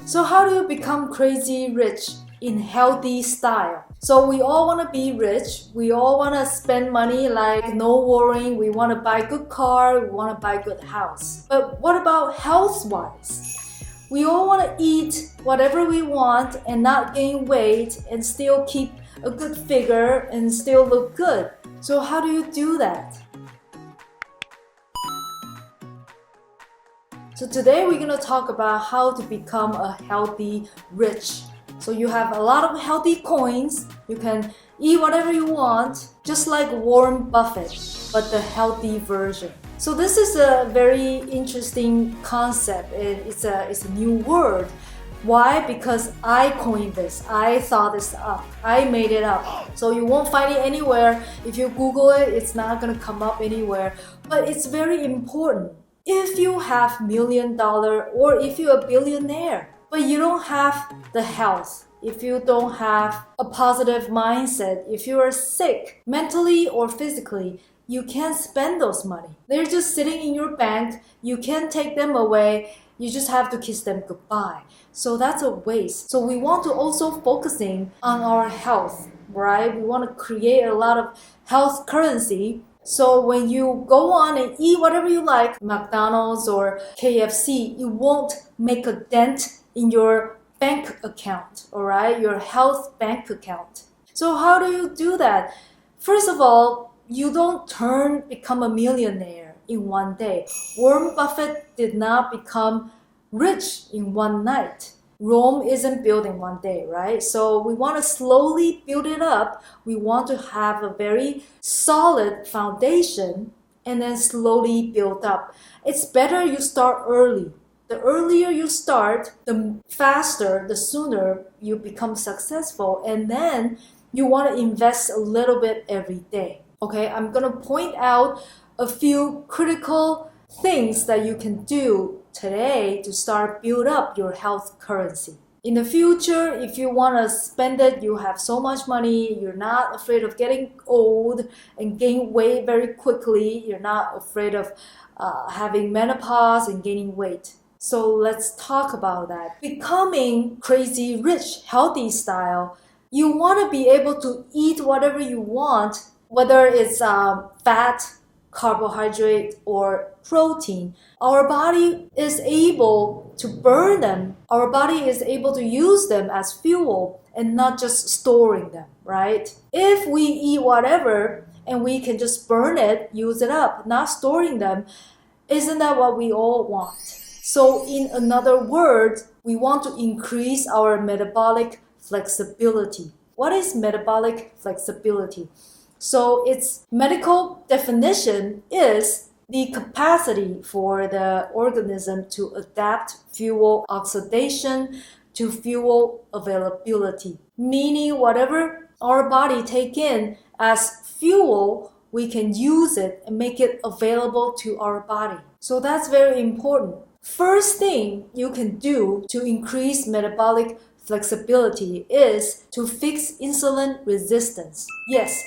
So how do you become crazy rich in healthy style? So we all want to be rich. We all want to spend money like no worrying. We want to buy a good car. We want to buy a good house. But what about health-wise? We all want to eat whatever we want and not gain weight and still keep a good figure and still look good. So how do you do that? So today we're going to talk about how to become a healthy rich. So you have a lot of healthy coins. You can eat whatever you want, just like Warren Buffett, but the healthy version. So this is a very interesting concept. It's a new word. Why? Because I coined this. I thought this up. I made it up. So you won't find it anywhere. If you Google it, it's not going to come up anywhere. But it's very important. If you have $1 million or if you're a billionaire, but you don't have the health, if you don't have a positive mindset, if you are sick mentally or physically, you can't spend those money. They're just sitting in your bank. You can't take them away. You just have to kiss them goodbye. So that's a waste. So we want to also focusing on our health, right? We want to create a lot of health currency. So when you go on and eat whatever you like, McDonald's or KFC, it won't make a dent in your bank account, all right? Your health bank account. So how do you do that? First of all, you don't become a millionaire in one day. Warren Buffett did not become rich in one night. Rome isn't built in one day, right? So we want to slowly build it up. We want to have a very solid foundation and then slowly build up. It's better you start early. The earlier you start, the faster, the sooner you become successful. And then you want to invest a little bit every day. Okay, I'm going to point out a few critical things that you can do today to start build up your health currency. In the future, if you want to spend it, you have so much money, you're not afraid of getting old and gain weight very quickly, you're not afraid of having menopause and gaining weight. So let's talk about that. Becoming crazy rich, healthy style, you want to be able to eat whatever you want, whether it's fat, carbohydrate, or protein. Our body is able to burn them. Our body is able to use them as fuel and not just storing them, right? If we eat whatever and we can just burn it, use it up, not storing them, isn't that what we all want? So in another word, we want to increase our metabolic flexibility. What is metabolic flexibility? So its medical definition is the capacity for the organism to adapt fuel oxidation to fuel availability. Meaning whatever our body take in as fuel, we can use it and make it available to our body. So that's very important. First thing you can do to increase metabolic flexibility is to fix insulin resistance. Yes,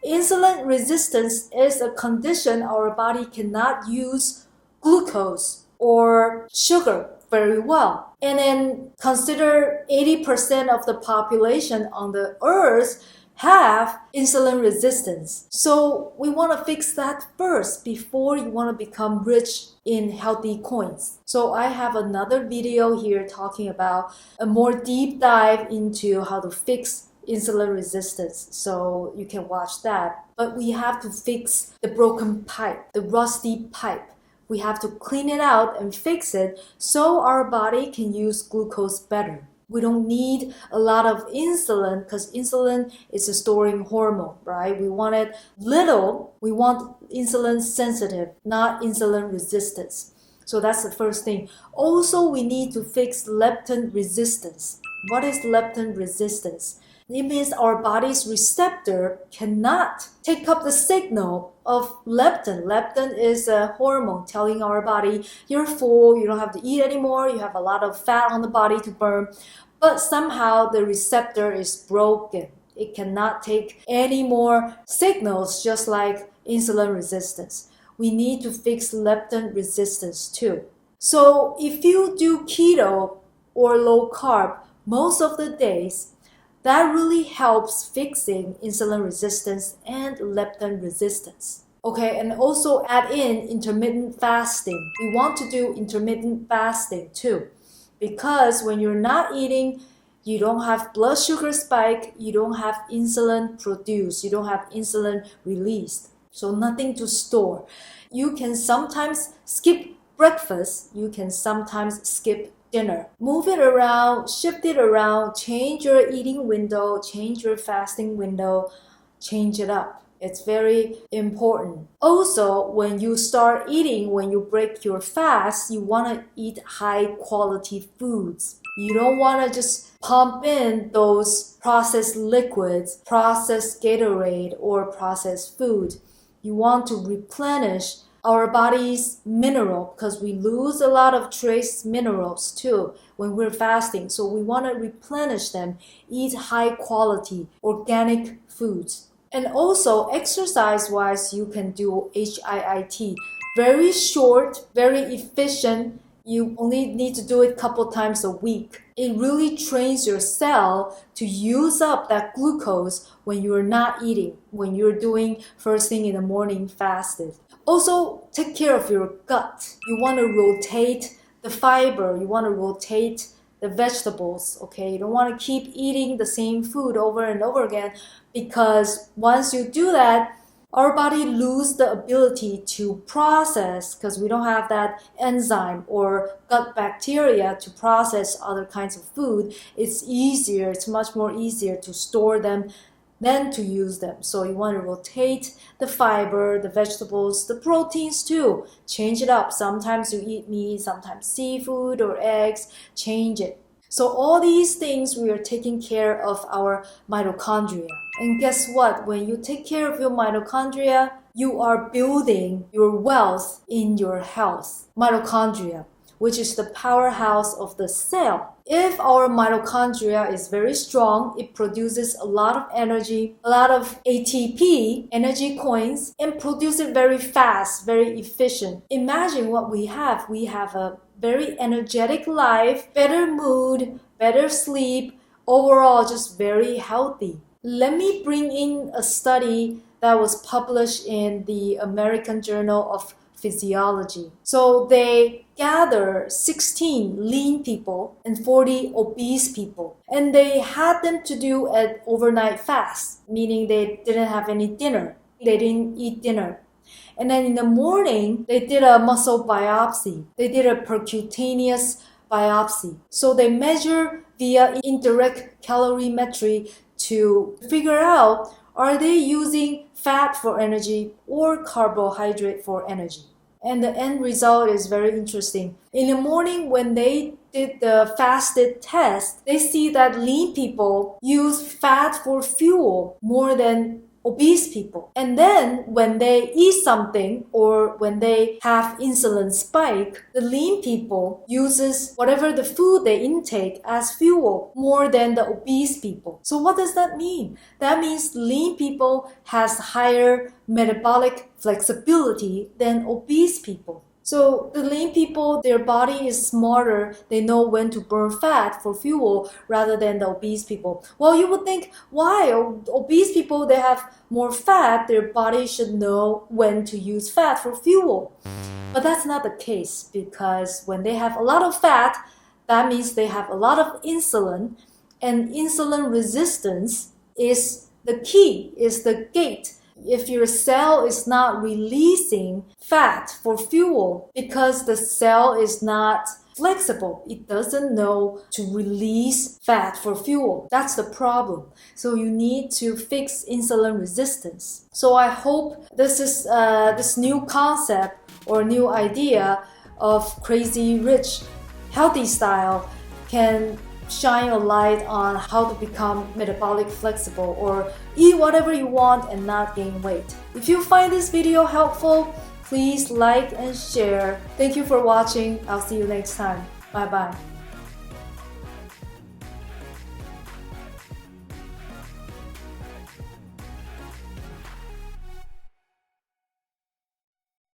insulin resistance is a condition our body cannot use glucose or sugar very well. And then consider 80% of the population on the earth have insulin resistance. So we want to fix that first before you want to become rich in healthy coins. So I have another video here talking about a more deep dive into how to fix insulin resistance, so you can watch that. But we have to fix the broken pipe, the rusty pipe. We have to clean it out and fix it so our body can use glucose better. We don't need a lot of insulin because insulin is a storing hormone, right? We want it little. We want insulin sensitive, not insulin resistance. So that's the first thing. Also, we need to fix leptin resistance. What is leptin resistance? It means our body's receptor cannot take up the signal of leptin. Leptin is a hormone telling our body, you're full, you don't have to eat anymore, you have a lot of fat on the body to burn. But somehow the receptor is broken. It cannot take any more signals, just like insulin resistance. We need to fix leptin resistance too. So if you do keto, or low carb most of the days, that really helps fixing insulin resistance and leptin resistance. Okay, and also add in intermittent fasting. We want to do intermittent fasting too, because when you're not eating, you don't have blood sugar spike, you don't have insulin produced, you don't have insulin released. So nothing to store. You can sometimes skip breakfast, you can sometimes skip dinner. Move it around, shift it around, change your eating window, change your fasting window, change it up. It's very important. Also, when you start eating, when you break your fast, you want to eat high quality foods. You don't want to just pump in those processed liquids, processed Gatorade, or processed food. You want to replenish our body's mineral because we lose a lot of trace minerals too when we're fasting. So we want to replenish them, eat high quality organic foods. And also exercise-wise, you can do HIIT. Very short, very efficient. You only need to do it a couple times a week. It really trains your cell to use up that glucose when you're not eating, when you're doing first thing in the morning fasted. Also, take care of your gut. You want to rotate the fiber. You want to rotate the vegetables, okay? You don't want to keep eating the same food over and over again, because once you do that, our body loses the ability to process, because we don't have that enzyme or gut bacteria to process other kinds of food. It's much more easier to store them than to use them. So you want to rotate the fiber, the vegetables, the proteins too. Change it up. Sometimes you eat meat, sometimes seafood or eggs. Change it. So all these things, we are taking care of our mitochondria. And guess what? When you take care of your mitochondria, you are building your wealth in your health. Mitochondria, which is the powerhouse of the cell. If our mitochondria is very strong, it produces a lot of energy, a lot of ATP, energy coins, and produce it very fast, very efficient. Imagine what we have. We have a very energetic life, better mood, better sleep, overall just very healthy. Let me bring in a study that was published in the American Journal of Physiology. So they gather 16 lean people and 40 obese people, and they had them to do an overnight fast, meaning they didn't have any dinner. They didn't eat dinner. And then in the morning, they did a muscle biopsy. They did a percutaneous biopsy. So they measure via indirect calorimetry to figure out, are they using fat for energy or carbohydrate for energy? And the end result is very interesting. In the morning, when they did the fasted test, they see that lean people use fat for fuel more than obese people. And then when they eat something or when they have insulin spike, the lean people uses whatever the food they intake as fuel more than the obese people. So what does that mean? That means lean people has higher metabolic flexibility than obese people. So the lean people, their body is smarter. They know when to burn fat for fuel rather than the obese people. Well, you would think, why? Obese people, they have more fat. Their body should know when to use fat for fuel. But that's not the case, because when they have a lot of fat, that means they have a lot of insulin, and insulin resistance is the key, is the gate. If your cell is not releasing fat for fuel because the cell is not flexible, it doesn't know to release fat for fuel. That's the problem. So you need to fix insulin resistance. So I hope this new concept or new idea of crazy rich healthy style can shine a light on how to become metabolic flexible or eat whatever you want and not gain weight. If you find this video helpful, please like and share. Thank you for watching. I'll see you next time. Bye bye.